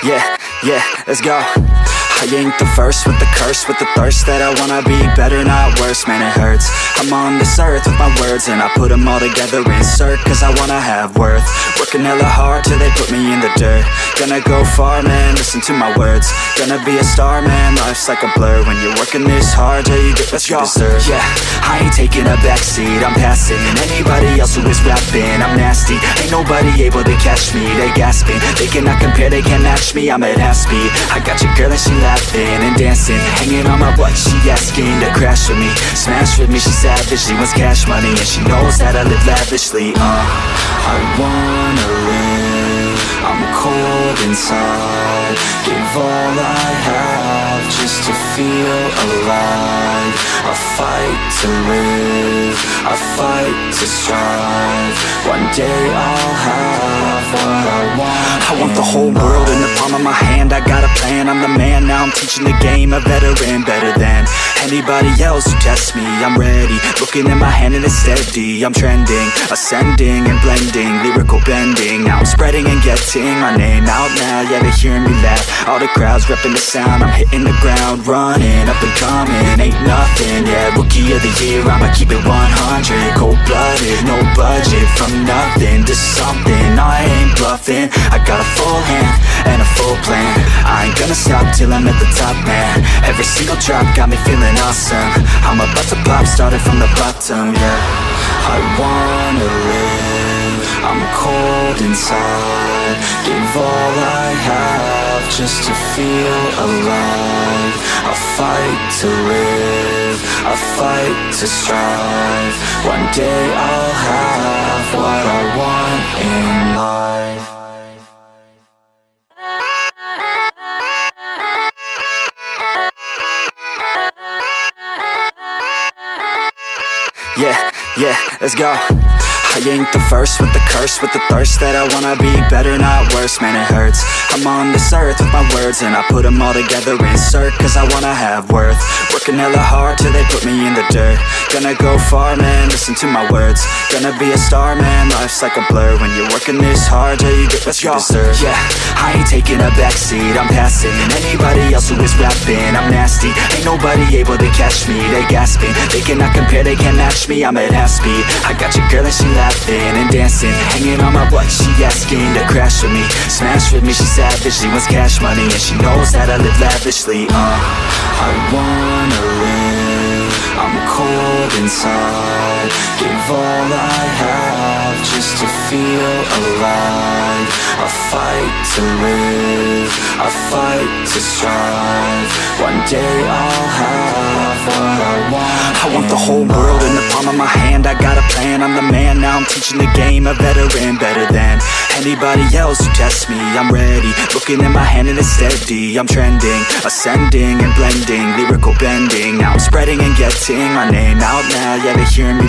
Yeah, let's go. I ain't the first with the curse, with the thirst that I wanna be better, not worse, man it hurts. I'm on this earth with my words and I put them all together, insert, cause I wanna have worth. Working hella hard till they put me in the dirt. Gonna go far, man, listen to my words. Gonna be a star, man, life's like a blur. When you're working this hard till you get what you deserve. Yeah, I ain't taking a backseat, I'm passing anybody else who is rapping. I'm nasty, ain't nobody able to catch me. They gasping, they cannot compare, they can't match me. I'm at half speed, I got your girl and she laughing and dancing, hanging on my butt, she asking to crash with me, smash with me, she savage, she wants cash money, and she knows that I live lavishly. I wanna live, I'm cold inside, give all I have just to feel alive. I fight to live, I fight to strive, one day I'll have what I want. I want the whole world in the palm of my hand, I got a plan, I'm the man, now I'm teaching the game, a veteran, better than anybody else who tests me. I'm ready, looking at my hand and it's steady, I'm trending, ascending and blending, lyrical bending, now I'm spreading and getting my name out now, yeah they hearing me laugh, all the crowds repping the sound, I'm hitting the ground, running, up and coming, ain't nothing, yeah, rookie of the year, I'ma keep it 100, cold-blooded, no budget, from nothing to something, I ain't bluffing, I got a full hand and a full plan, I ain't gonna stop till I'm at the top, man, every single drop got me feeling awesome, I'm about to pop, started from the bottom, yeah, I wanna live, I'm cold inside, give all I have just to feel alive, I fight to live, I fight to strive, one day I'll have what I want in life. Yeah, let's go. I ain't the first with the curse, with the thirst that I wanna be better, not worse, man it hurts. I'm on this earth with my words and I put them all together, insert, cause I wanna have worth. Working hella hard till they put me in the dirt. Gonna go far, man, listen to my words. Gonna be a star, man, life's like a blur. When you're working this hard till you get what you deserve. Yeah, I ain't taking a backseat, I'm passing anybody else who is rapping. I'm nasty, ain't nobody able to catch me. They gasping, they cannot compare, they can't match me. I'm at half speed, I got your girl and she laughing and dancing, hanging on my butt, she asking to crash with me, smash with me, she savage, she wants cash money, and she knows that I live lavishly. I wanna live, I'm cold inside, give all I have just to feel alive. I fight to live, I fight to strive, one day I'll have what I want. I want the whole world in the palm of my hand, I got a plan, I'm the man, now I'm teaching the game, a veteran, better than anybody else who tests me. I'm ready, looking at my hand and it's steady, I'm trending, ascending and blending, lyrical bending, now I'm spreading and getting my name out now, yeah they hearing me